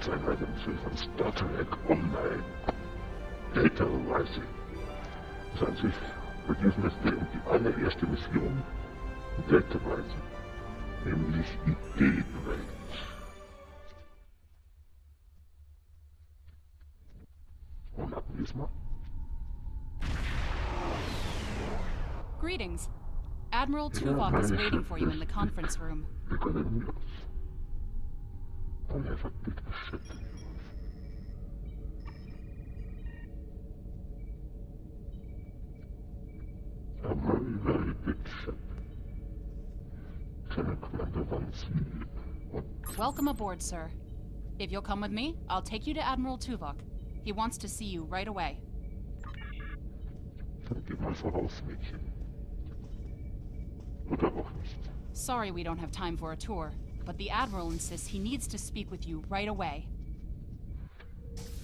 Trainingseinheiten von Star Trek Online. Delta Rising. Das an sich bei diesem ist um die allererste Mission Delta Rising, nämlich Ideenwelt. Und ab diesmal. Greetings. Admiral Tuvok is waiting for you in the conference room. Wir können uns. Und er sagt, bitte schütteln. A very, very big ship. Commander Van Zee. Welcome aboard, sir. If you'll come with me, I'll take you to Admiral Tuvok. He wants to see you right away. Dann geh mal voraus, Mädchen. Oder auch nicht. Sorry we don't have time for a tour, but the Admiral insists he needs to speak with you right away.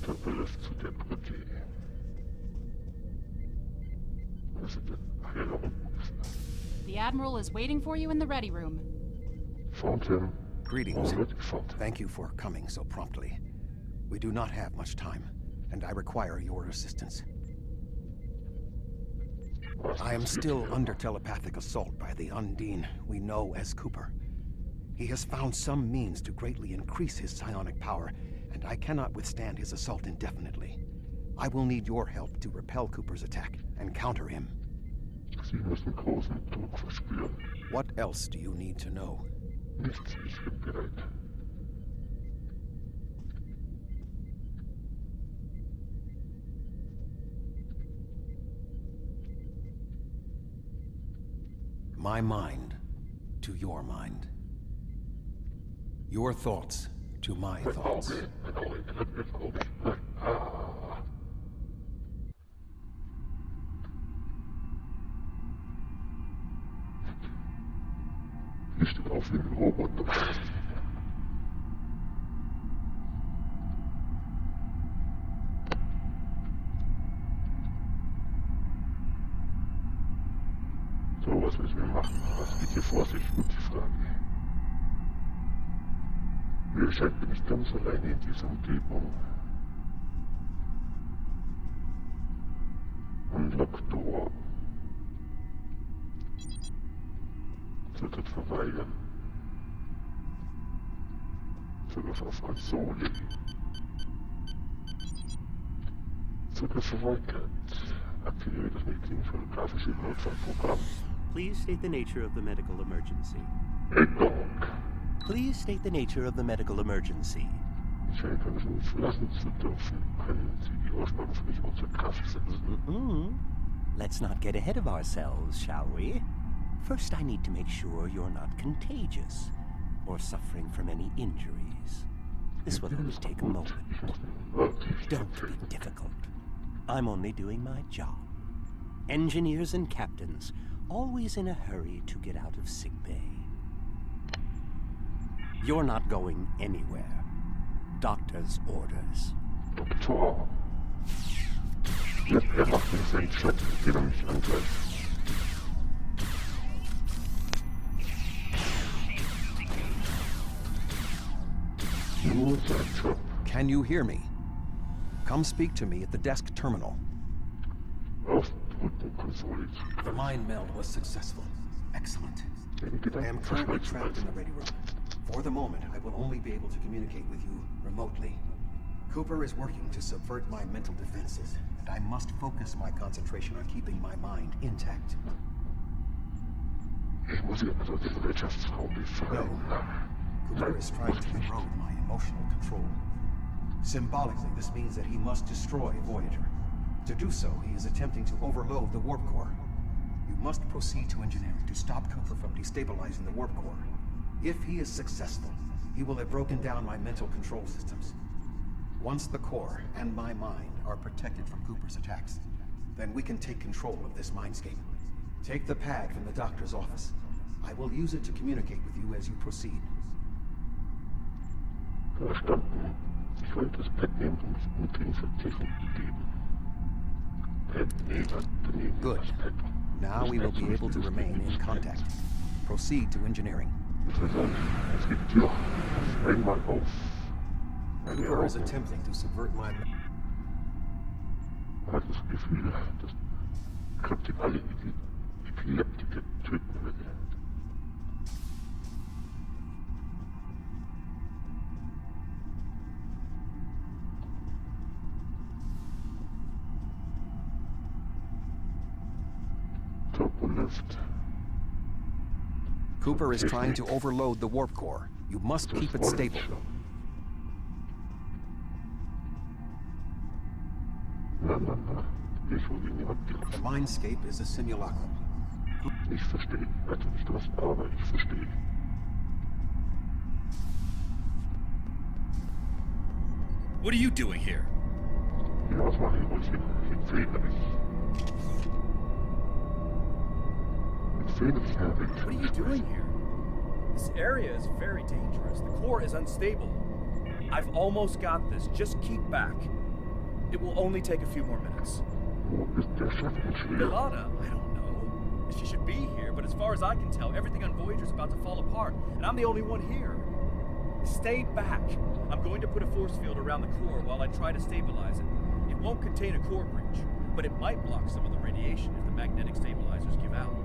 Dann verlässt zu der Brücke. Was ist denn? Ach ja, da unten ist er. The Admiral is waiting for you in the ready room. Found him. Greetings. Already found him. Thank you for coming so promptly. We do not have much time, and I require your assistance. I am still under telepathic assault by the Undine we know as Cooper. He has found some means to greatly increase his psionic power, and I cannot withstand his assault indefinitely. I will need your help to repel Cooper's attack and counter him. Sie müssen großen Druck verspüren. What else do you need to know? Nichts, ich bin bereit. My mind to your mind. Your thoughts to my thoughts. Ich stehe auf wie ein Roboter. So, was müssen wir machen? Was geht hier vor sich? Gut, die Frage. Wir scheinen nicht ganz alleine in dieser Umgebung. Unlock Door. Wird verweigern. Zugriff auf Konsole. Zugriff verweigert. Aktiviere das medizinfotografische Notfallprogramm. Please state the nature of the medical emergency. Addons. Please state the nature of the medical emergency. Ich scheine keine Chance verlassen zu dürfen. Können Sie die Ausbildung für mich außer Kraft setzen? Let's not get ahead of ourselves, shall we? First, I need to make sure you're not contagious or suffering from any injuries. This will only take a moment. Don't be difficult. I'm only doing my job. Engineers and captains, always in a hurry to get out of sickbay. You're not going anywhere. Doctor's orders. Doktor. Er macht nicht seinen Job, den er mich angreift. Nur sein Job. Can you hear me? Come speak to me at the desk terminal. Ausdrücken, Konsole zu The können. mind meld was successful. Excellent. Den I am Gedanken currently trapped verschmelzen in the ready room. For the moment, I will only be able to communicate with you remotely. Cooper is working to subvert my mental defenses, and I must focus my concentration on keeping my mind intact. Ich muss ihr also den Wirtschaftsraum befreien. Cooper is trying to erode my emotional control. Symbolically, this means that he must destroy Voyager. To do so, he is attempting to overload the warp core. You must proceed to engineering to stop Cooper from destabilizing the warp core. If he is successful, he will have broken down my mental control systems. Once the core and my mind are protected from Cooper's attacks, then we can take control of this mindscape. Take the pad from the doctor's office. I will use it to communicate with you as you proceed. Verstanden. Ich wollte das Pad nehmen und mich unkriegen Vertiefung geben. Pad nehmen Good. das Pad. Now we will be able to remain in contact. Proceed to engineering. Ich will sagen, es gibt hier einmal auf. Cooper is attempting to subvert my... Hat das Gefühl, dass Kryptik alle Epileptiker töten würde. Turbo-Lift. Cooper is trying to overload the warp core. You must keep it stable. Ich hole ihn direkt. The mindscape is a simulacrum. Ich verstehe. Also nicht was, aber ich verstehe. What are you doing here? Ja, was mache ich ruhig? Ich empfehle mich. What are you doing here? This area is very dangerous. The core is unstable. I've almost got this. Just keep back. It will only take a few more minutes. Belada? I don't know. She should be here, but as far as I can tell, everything on Voyager's about to fall apart, and I'm the only one here. Stay back. I'm going to put a force field around the core while I try to stabilize it. It won't contain a core breach, but it might block some of the radiation if the magnetic stabilizers give out.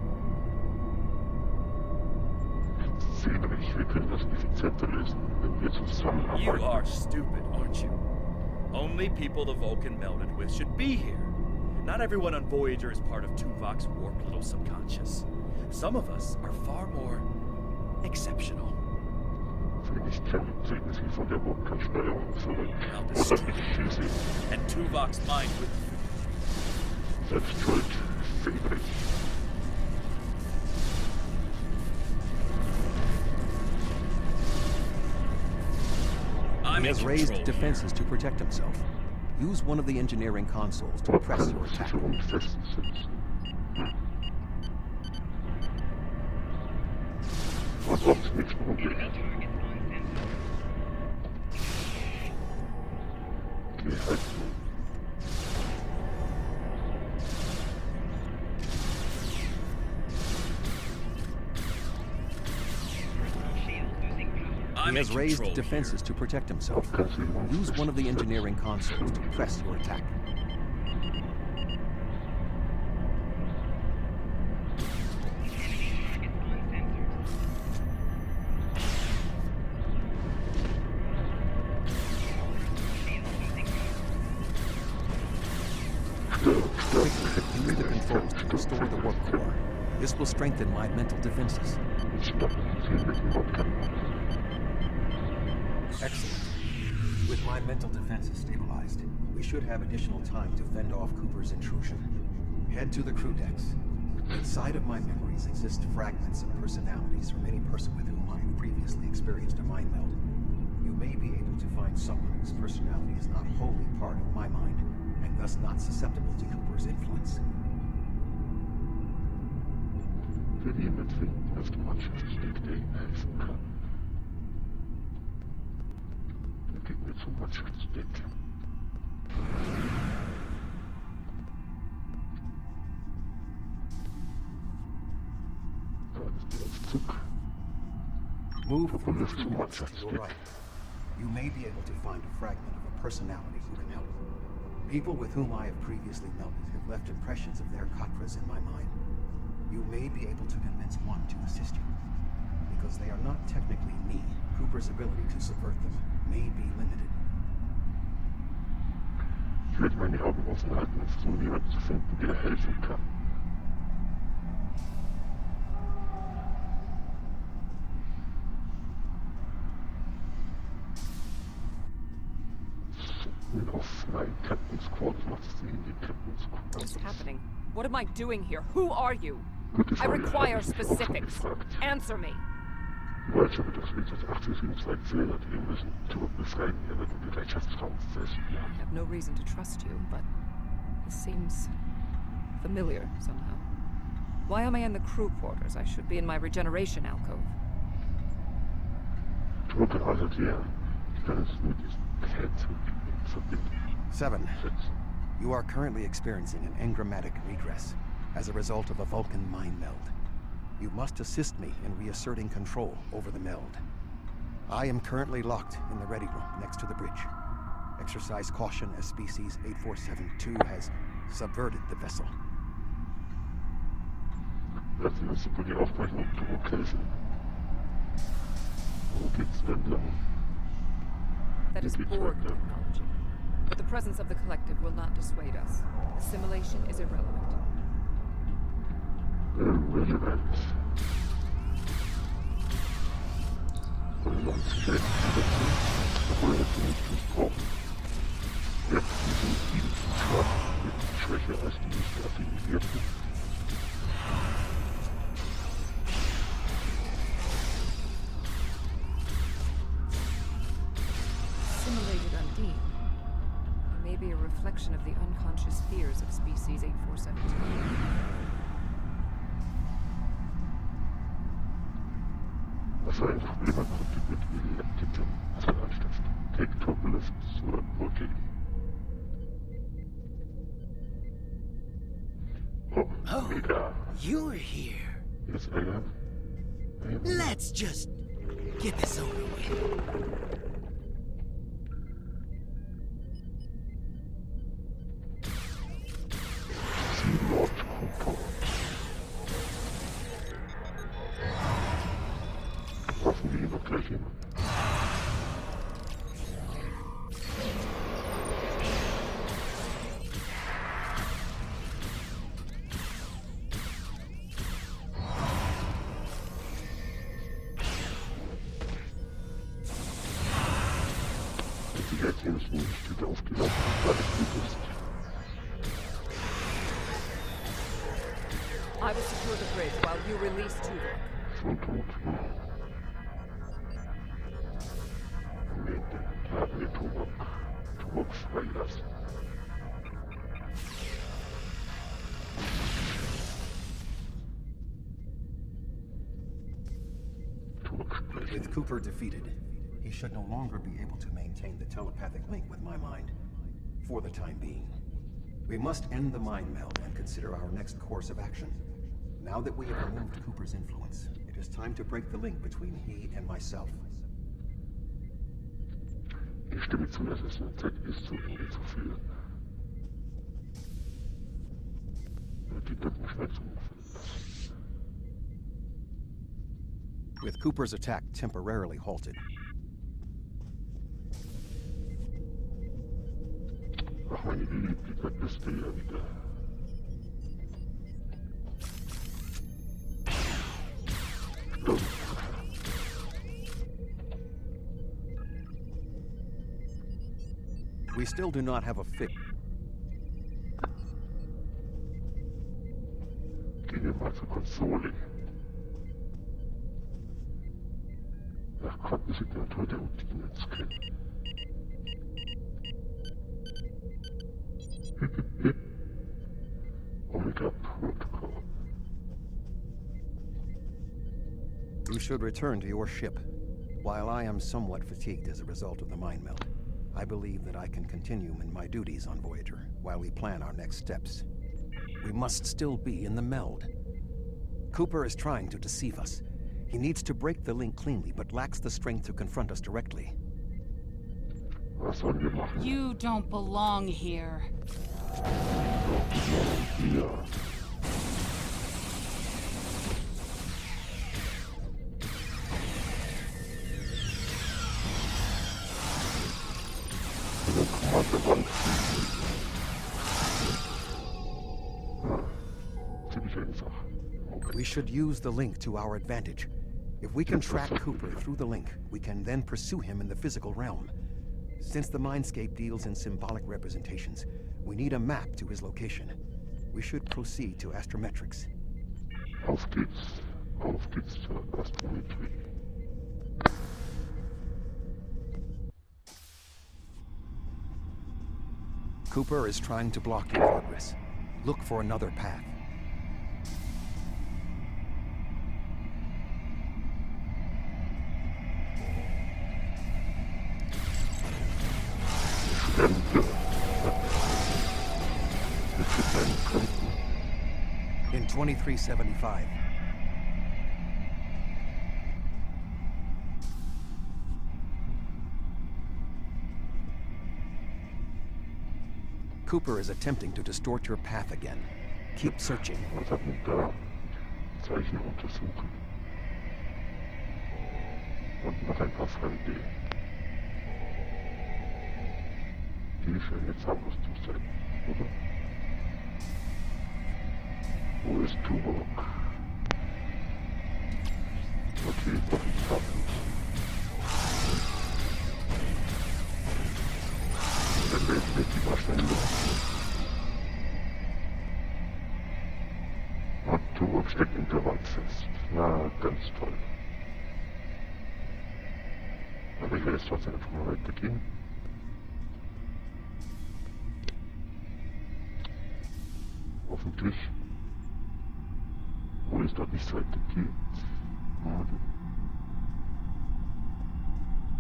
You are stupid, aren't you? Only people the Vulcan melded with should be here. Not everyone on Voyager is part of Tuvok's warped little subconscious. Some of us are far more exceptional. I'll destroy you. And Tuvok's mind with you. That's right, He has raised defenses to protect himself. Use one of the engineering consoles to press your attack. He has raised defenses to protect himself. Use one of the engineering consoles to press your attack. Use the controls to restore the warp core. This will strengthen my mental defenses. Excellent. With my mental defenses stabilized, we should have additional time to fend off Cooper's intrusion. Head to the crew decks. Inside of my memories exist fragments of personalities from any person with whom I have previously experienced a mind meld. You may be able to find someone whose personality is not wholly part of my mind, and thus not susceptible to Cooper's influence. So much at stake. Move from the crew decks to your right. You may be able to find a fragment of a personality who can help. People with whom I have previously melded have left impressions of their Katras in my mind. You may be able to convince one to assist you. Because they are not technically me, Cooper's ability to subvert them may be limited. Ich werde meine Augen offen halten und versuchen, jemanden zu finden, der helfen kann. Auf mein Captain's Quarters macht es Sinn, die Captain's Quarters. What's happening? What am I doing here? Who are you? I require specifics. Answer me. Weil schon das Lied 872 gefehlt, wir müssen Turk befreien, er wird im Bereitschaftsraum fest. I have no reason to trust you, but this seems familiar somehow. Why am I in the crew quarters? I should be in my regeneration alcove. Turk arbeitet hier. Ich kann es mit diesem Kätzchen verbinden. 7. You are currently experiencing an engrammatic regress as a result of a Vulcan mind meld. You must assist me in reasserting control over the meld. I am currently locked in the ready room next to the bridge. Exercise caution as species 8472 has subverted the vessel. Lassen wir uns über die Aufbrechung und Location. Wo geht's denn lang? That is Borg technology. But the presence of the collective will not dissuade us. Assimilation is irrelevant. Irrelevant. Weil man sich jetzt aber jetzt nicht missbrauchen. Jetzt sind die schwach, mit schwächer als die nicht affinierten. Assimilated Undine. It may be a reflection of the unconscious fears of species 8472. Was ein Problem konnte mit Elektrikum Zerreichstift. Take Turbulence zur Logic. Oh, mega. You're here. Yes, I am. Let's just get this over with. Sie Lord Cooper. Passen wir ihn noch gleich hin. Die Reaktion ist nur nicht wieder aufgelaufen, weil es gut ist. I will secure the bridge while you release Tuvok. Schon tot. Haben wir Tuvok freilassen. Tuvok sprechen. With Cooper defeated, he should no longer be able to maintain the telepathic link with my mind. For the time being. We must end the mind meld and consider our next course of action. Now that we have removed Cooper's influence, it is time to break the link between he and myself. Ich stimme zu, dass es eine Zeit ist, zu Ende zu führen. Die Deckenschwärzung. With Cooper's attack temporarily halted, Ach, meine Geliebte, da bist du ja wieder. Stimmt. we still do not have a fix. Gehen wir mal zur Konsole. Nach Quantensignatur der Routine scannen. Omega Protocol. You should return to your ship. While I am somewhat fatigued as a result of the mind meld, I believe that I can continue in my duties on Voyager while we plan our next steps. We must still be in the meld. Cooper is trying to deceive us. He needs to break the link cleanly, but lacks the strength to confront us directly. Was sollen wir machen? You don't belong here. Hier. Ziemlich einfach. We should use the link to our advantage. If we can track Cooper through the link, we can then pursue him in the physical realm. Since the Mindscape deals in symbolic representations, we need a map to his location. We should proceed to astrometrics. Auf geht's. Auf geht's zur Astrometrie. Cooper is trying to block your progress. Look for another path. In 2375. Cooper is attempting to distort your path again. Keep searching. Was hat man da? Zeichen untersuchen. Und noch ein paar Fremde. Die scheinen jetzt harmlos zu sein, oder? Wo ist Tuvok? Okay, doch nicht harmlos. Dann werden wir die wahrscheinlich los. Und Tuvok steckt in der Wand fest. Na, ganz toll. Aber ich werde jetzt trotzdem einfach mal weitergehen. Hoffentlich. Wo es dort nicht weitergeht.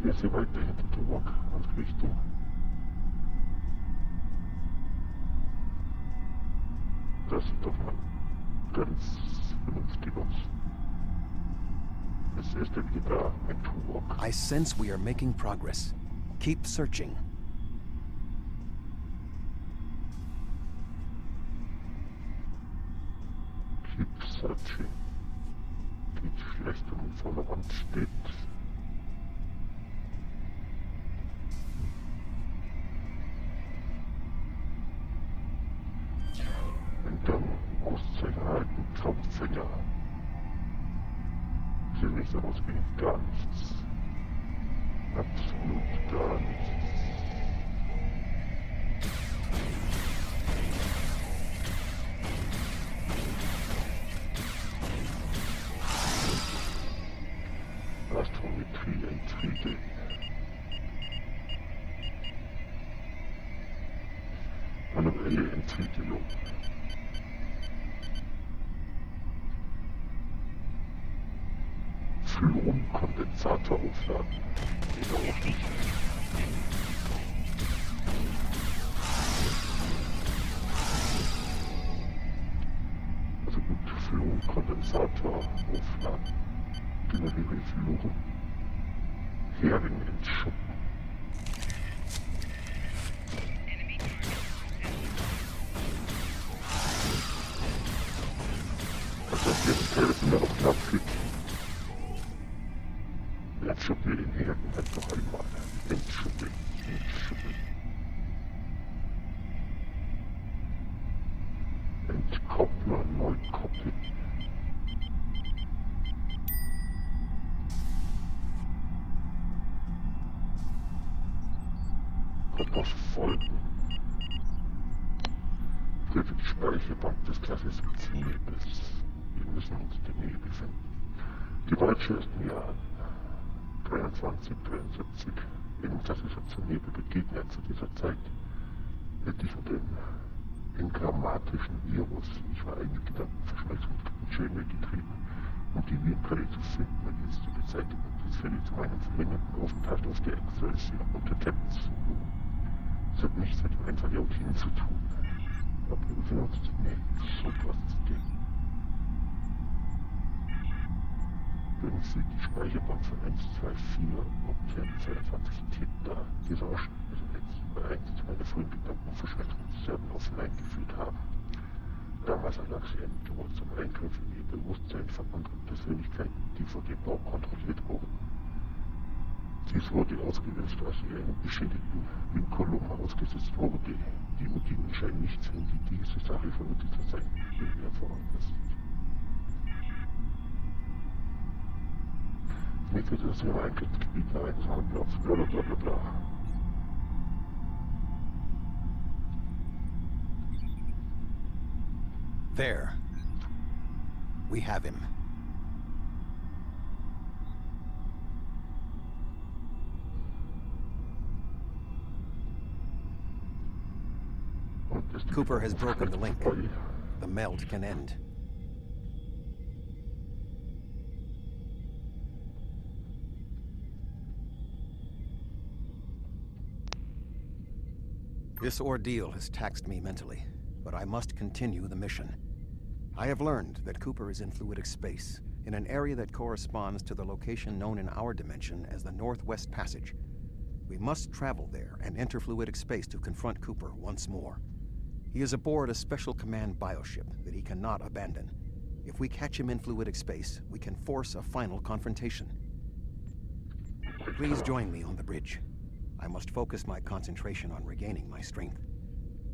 Hier ist hier weiter hinter der Walk und Richtung. Das sieht doch mal ganz vernünftig aus. Jetzt ist er wieder da, ein Tuvok. I sense we are making progress. Keep searching. Keep searching. Geht schlecht, wenn man vor der Wand steht. Und dann Auszeichen halten, Traumfänger. Sieht nicht so aus wie gar nichts. Absolut gar nichts. Astrometrie Intrige. Manuelle Entriegelung. Fluonkondensator aufladen. Geht auch nicht. Also gut, Fluonkondensator aufladen. Generiere Fluren. Hering entschuppen. Also jetzt helfen wir auch knapp fit. Entschuppen wir den Hering halt noch einmal. Entschuppen. Entkoppler, neu koppeln. Folgen. Prüfe die Speicherbank des klassischen Nebels. Wir müssen uns in der Nähe befinden. Die Waldsche ist mir an 23, 73 im klassischen Nebel begegnet zu dieser Zeit. Hätte ich den engrammatischen Virus, ich war einige Gedankenverschmelzung mit Schäme getrieben, um die Virenquelle zu finden und jetzt zu beseitigen. Dies führt zu meinem verlängerten Aufenthalt auf der Excelsior unter Captain Zulu. Es hat nichts mit dem Einfall der Routine zu tun. Aber wir benutzen die Subplastik. Wenn Sie die Speicherbank von 124 und 22 Theta dieser Ausschnitt jetzt übereins zu meiner frühen Gedankenverschmelzung selber offline geführt haben. Damals erlag sie endlich zum Eingriff in ihr Bewusstsein von anderen Persönlichkeiten, die von dem Bau kontrolliert wurden. Dies wurde ausgelöst, als sie einem beschädigten Vinculum ausgesetzt wurde. Die Motiven scheinen nicht zu die diese Sache von dieser Zeit mehr veranlasst. Mitte des Einsatzgebiets eines Handlers, blablabla. There. We have him. Cooper has broken the link. The meld can end. This ordeal has taxed me mentally, but I must continue the mission. I have learned that Cooper is in fluidic space, in an area that corresponds to the location known in our dimension as the Northwest Passage. We must travel there and enter fluidic space to confront Cooper once more. He is aboard a Special Command bioship that he cannot abandon. If we catch him in fluidic space, we can force a final confrontation. Please join me on the bridge. I must focus my concentration on regaining my strength.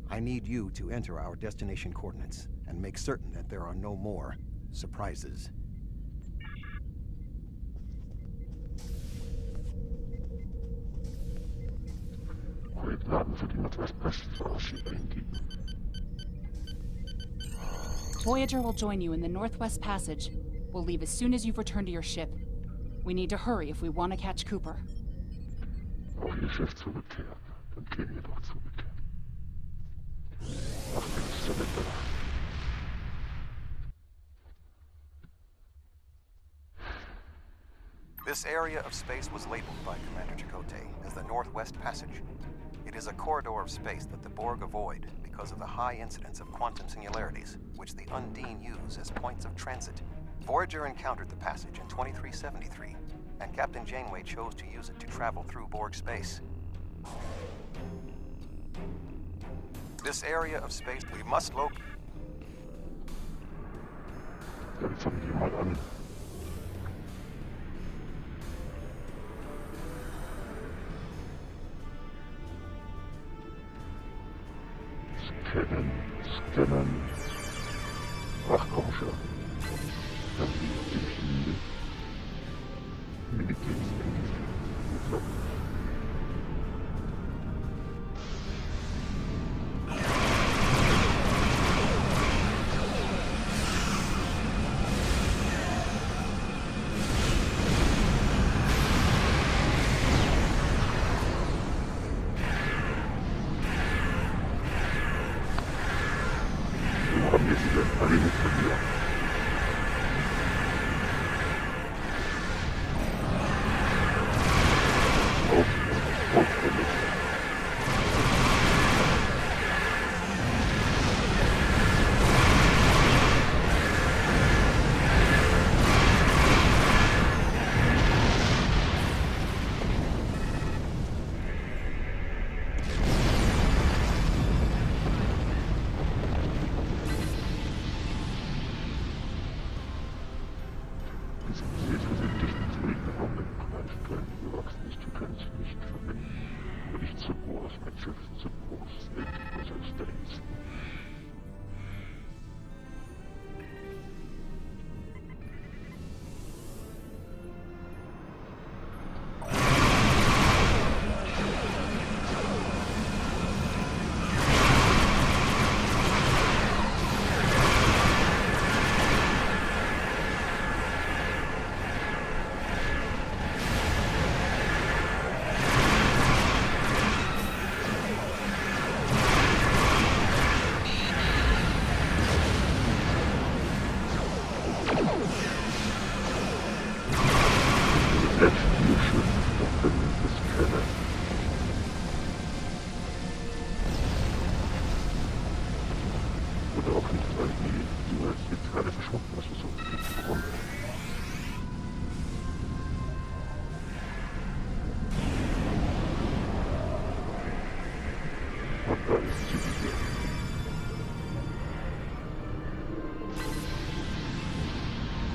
I need you to enter our destination coordinates and make certain that there are no more surprises. Koordinaten für die Nordwest-Passage eingeben. Voyager will join you in the Northwest Passage. We'll leave as soon as you've returned to your ship. We need to hurry if we want to catch Cooper. Auf Ihr Schiff zurückkehren. Dann gehen wir doch zurück. Auf den Zylinder. This area of space was labeled by Commander Chakotay as the Northwest Passage. It is a corridor of space that the Borg avoid because of the high incidence of quantum singularities, which the Undine use as points of transit. Voyager encountered the passage in 2373, and Captain Janeway chose to use it to travel through Borg space. This area of space we must locate. Dann fangen wir mal an. Scannen. Ach komm schon. Dann liegt die Schiene. Militärsendung.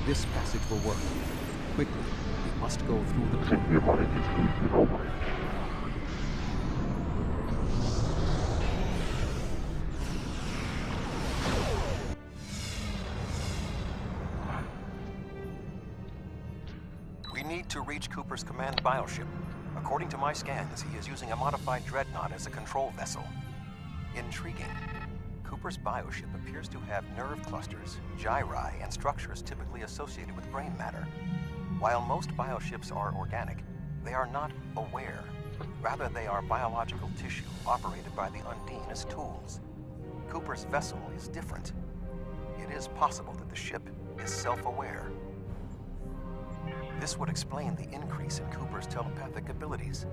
This passage will work. Quickly, we must go through the Sind wir mal in die Flügelraum ein. We need to reach Cooper's command bioship. According to my scans, he is using a modified dreadnought as a control vessel. Intriguing. Cooper's bioship appears to have nerve clusters, gyri, and structures typically associated with brain matter. While most bioships are organic, they are not aware. Rather, they are biological tissue operated by the Undine as tools. Cooper's vessel is different. It is possible that the ship is self-aware. This would explain the increase in Cooper's telepathic abilities.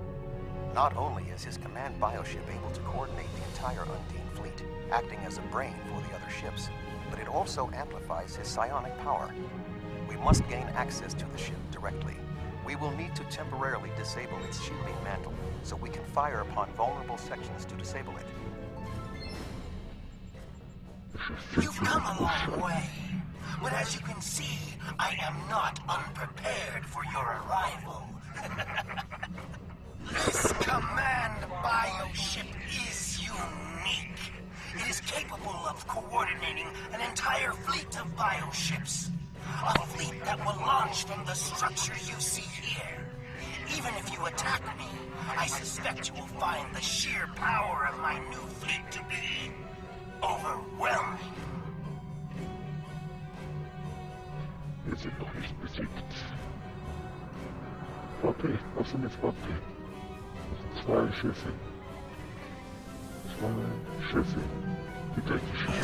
Not only is his command bioship able to coordinate the entire Undine fleet, acting as a brain for the other ships, but it also amplifies his psionic power. We must gain access to the ship directly. We will need to temporarily disable its shielding mantle, so we can fire upon vulnerable sections to disable it. You've come a long way, but as you can see, I am not unprepared for your arrival. This command bioship is unique. It is capable of coordinating an entire fleet of bioships. A fleet that will launch from the structure you see here. Even if you attack me, I suspect you will find the sheer power of my new fleet to be overwhelming. Wir sind noch nicht besiegt. Okay, was sind jetzt okay? Das sind zwei Schiffe. Zwei Schiffe. Die gleiche Schiffe.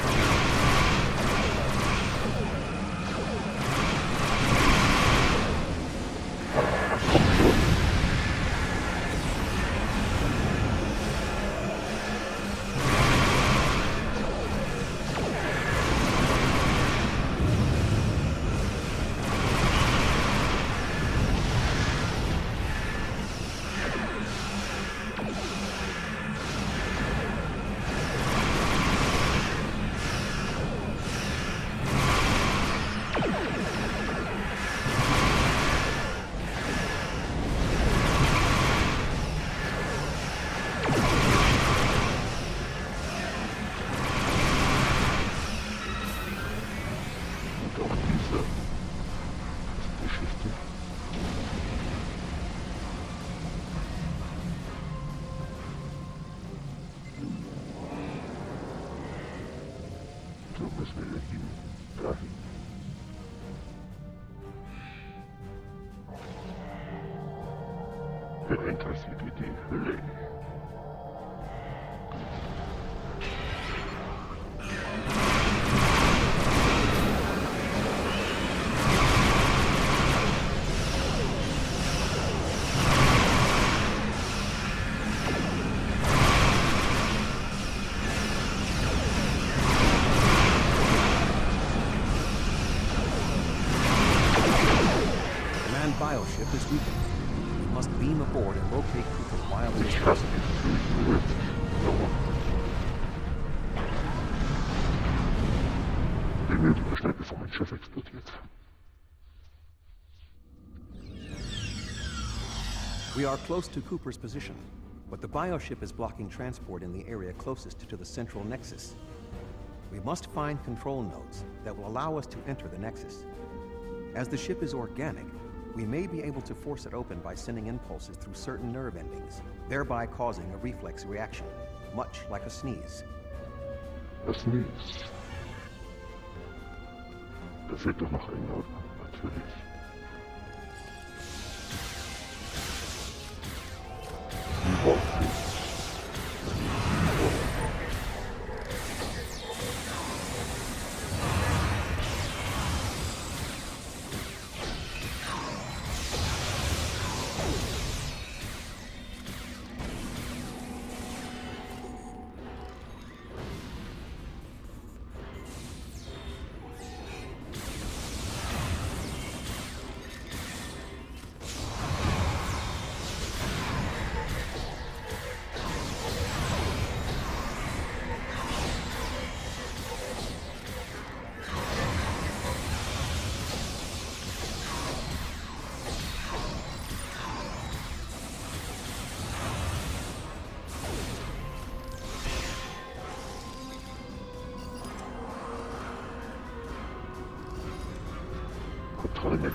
Interessiert die Hölle. Command bioship is weakened. Must beam aboard and locate Cooper while it is possible. Die nötige Stärke von meinem Schiff explodiert. We are close to Cooper's position, but the bioship is blocking transport in the area closest to the central nexus. We must find control nodes that will allow us to enter the nexus. As the ship is organic, we may be able to force it open by sending impulses through certain nerve endings, thereby causing a reflex reaction, much like a sneeze. A sneeze? Da fehlt doch noch ein Laut, natürlich. Überhaupt nicht.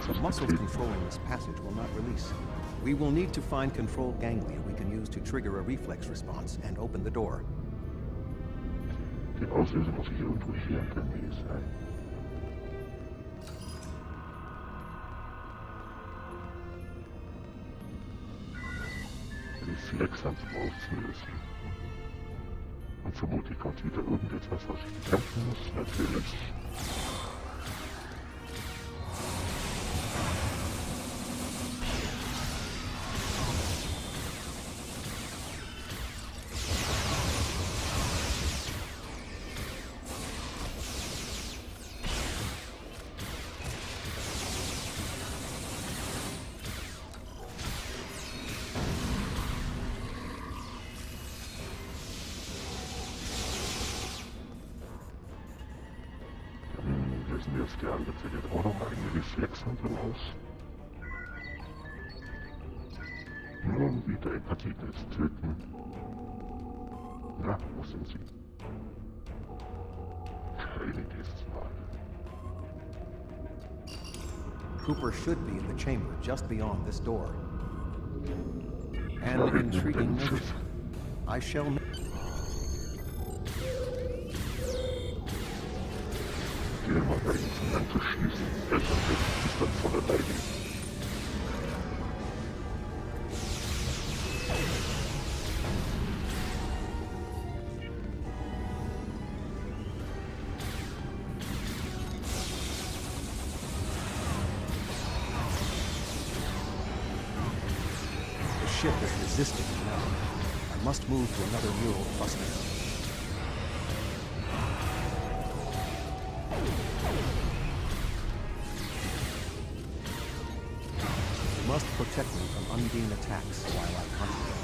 The muscles controlling this passage will not release. We will need to find control ganglia we can use to trigger a reflex response and open the door. Die Auslösung muss hier irgendwo herkömmlich sein. Reflex ans Auslösen. Und vermutlich kommt wieder irgendetwas, was ich bekämpfen muss, natürlich. lösen jetzt die Angezeige auch noch eine Reflexhandlung aus. Nun wieder Hepatitis töten. Na, wo sind sie? Keine dieses Mal. Cooper should be in the chamber just beyond this door. An intriguing notion. I shall... Geh mal bei ihm anzuschließen. Elternfest ist dann von alleine. The ship is resisting me now. I must move to another neural cluster. You must protect me from undine attacks while I concentrate.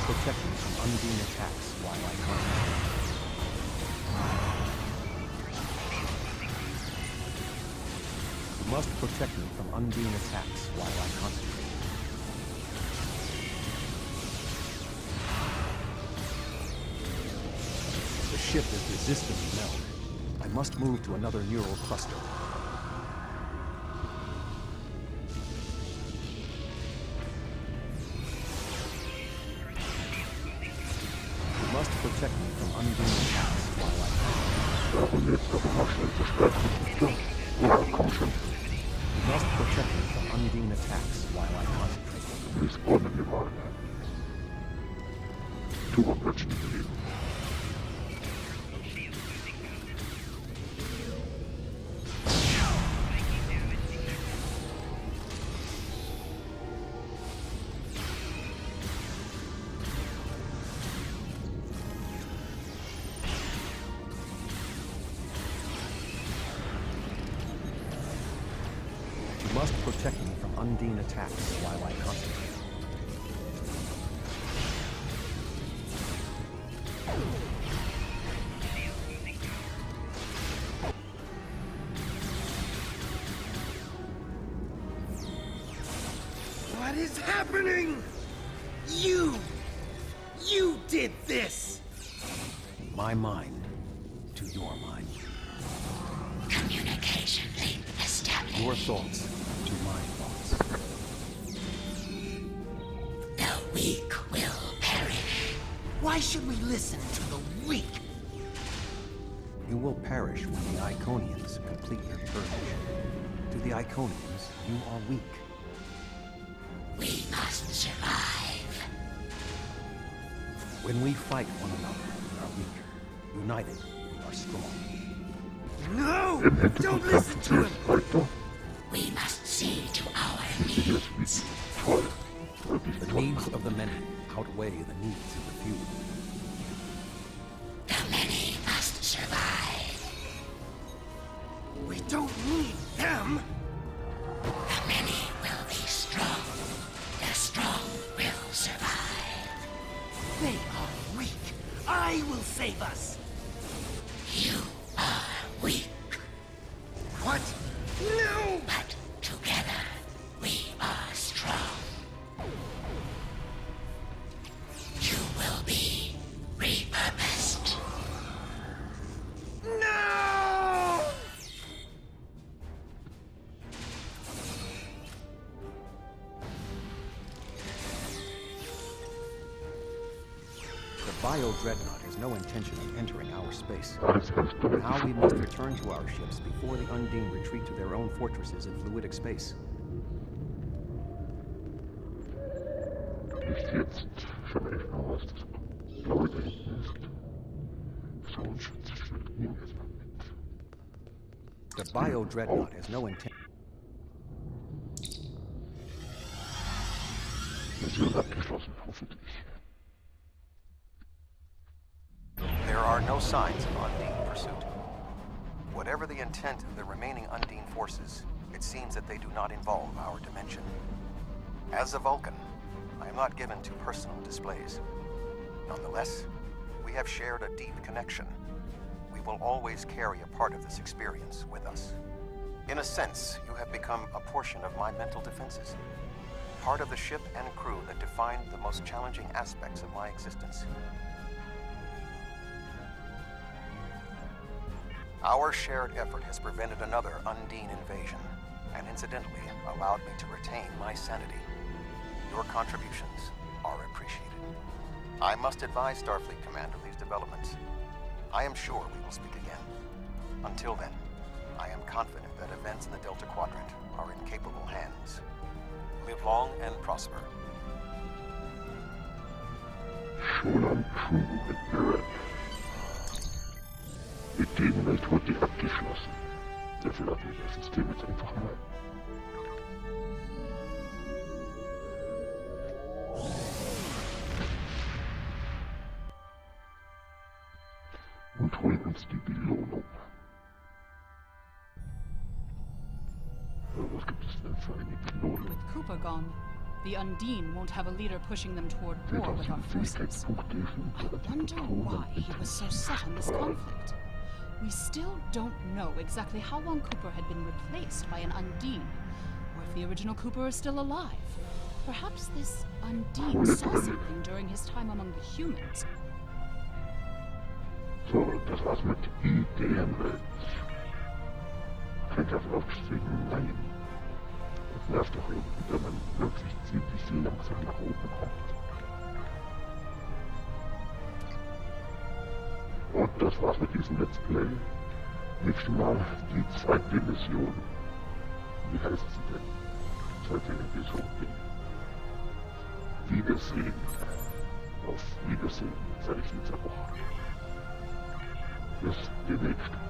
Protect me from undine attacks while I concentrate. You must protect me from undine attacks while I concentrate. The ship is resisting the meld. I must move to another neural cluster. Protect me from undine attacks while I Darum jetzt aber mal schnell verstärken. Ja, komm schon. You must protect me from undine attacks while I concentrate. Respawnen wir mal. Tu wird nicht leben. You must protect me from undine attacks while I concentrate. What is happening? You did this! My mind to your mind. Communication link established. Your thoughts to my thoughts. The weak will perish. Why should we listen to the weak? You will perish when the Iconians complete their purge. To the Iconians, you are weak. We must survive. When we fight one another, we are weaker. United, we are strong. No! Don't listen to him! We must see to our needs. The needs of the many outweigh the needs of the few. The many must survive. We don't need them. The many will be strong. The strong will survive. They are weak. I will save us. You are weak. What? No! But together, we are strong. You will be repurposed. No! The Bio-Dreadnought has no intention of entering our space. Alles ganz deutlich. Now we must return to our ships before the Undine retreat to their own fortresses in fluidic space. Nicht jetzt. Ich habe echt noch was, das blaue da hinten ist. So ein Schutzschild nehmen wir es mal mit. The Bio-Dreadnought has no intent. Mission abgeschlossen, hoffentlich. There are no signs of Undine pursuit. Whatever the intent of the remaining Undine forces, it seems that they do not involve our dimension. As a Vulcan, I am not given to personal displays. Nonetheless, we have shared a deep connection. We will always carry a part of this experience with us. In a sense, you have become a portion of my mental defenses. Part of the ship and crew that defined the most challenging aspects of my existence. Our shared effort has prevented another Undine invasion, and incidentally allowed me to retain my sanity. Your contributions are appreciated. I must advise Starfleet Command of these developments. I am sure we will speak again. Until then, I am confident that events in the Delta Quadrant are in capable hands. Live long and prosper. Schon Crew Barrett. Ideenwelt wurde abgeschlossen. Der verlassen wir das System jetzt einfach mal. Und holen uns die Belohnung. Was gibt es denn für eine Belohnung? With Cooper gone, the Undine won't have a leader pushing them toward war with our forces. I wonder why he was so set on this conflict. We still don't know exactly how long Cooper had been replaced by an Undine, or if the original Cooper is still alive. Perhaps this Undine saw something during his time among the humans. So, das war's mit Ideenwelt. Könnt ihr davon aufstehen? Nein. Das nervt doch irgendwie, wenn man wirklich ziemlich langsam nach oben kommt. Und das war's mit diesem Let's Play. Nächstes Mal die zweite Mission. Wie heißt sie denn? Zweite Episode. Wiedersehen. Auf Wiedersehen, sage ich in dieser Woche. Bis demnächst.